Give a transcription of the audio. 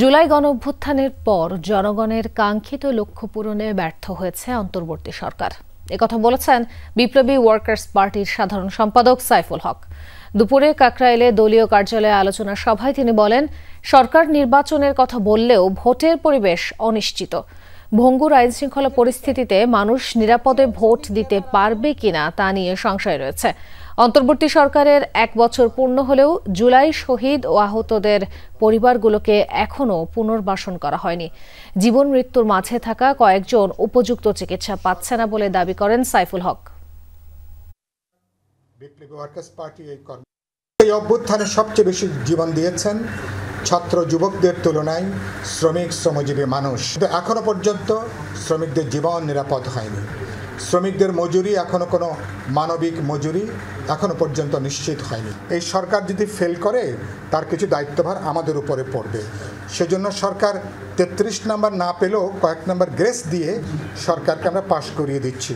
জুলাই গণঅভ্যুত্থানের পর জনগণের কাঙ্ক্ষিত লক্ষ্য পূরণে ব্যর্থ হয়েছে অন্তর্বর্তী সরকার। একথা বলেছেন বিপ্লবী ওয়ার্কার্স পার্টির সাধারণ সম্পাদক সাইফুল হক। দুপুরে কাকরাইলে দলীয় কার্যালয়ে আলোচনা সভায় তিনি বলেন, সরকার নির্বাচনের কথা বললেও ভোটের পরিবেশ অনিশ্চিত। ভঙ্গুর আইনশৃঙ্খলা পরিস্থিতিতে মানুষ নিরাপদে ভোট দিতে পারবে কিনা তা নিয়ে সংশয় রয়েছে। অন্তর্বর্তী সরকারের 1 বছর পূর্ণ হলেও জুলাই শহীদ ও আহতদের পরিবারগুলোকে এখনও পুনর্বাসন করা হয়নি। জীবন মৃত্যুর মাঝে থাকা কয়েকজন উপযুক্ত চিকিৎসা পাচ্ছে না বলে দাবি করেন সাইফুল হক। বিপ্লবী ওয়ার্কার্স পার্টি এই অভ্যুত্থানে সবচেয়ে বেশি জীবন দিয়েছেন ছাত্র যুবকদের তুলনায় শ্রমজীবী মানুষ। কিন্তু এখনো পর্যন্ত শ্রমিকদের জীবন নিরাপদ হয়নি। শ্রমিকদের মজুরি এখনো কোনো মানবিক মজুরি এখনো পর্যন্ত নিশ্চিত হয়নি। এই সরকার যদি ফেল করে তার কিছু দায়িত্বভার আমাদের উপরে পড়বে। সেজন্য সরকার 33 নম্বর না পেলেও কয়েক নম্বর গ্রেস দিয়ে সরকারকে আমরা পাশ করিয়ে দিচ্ছি।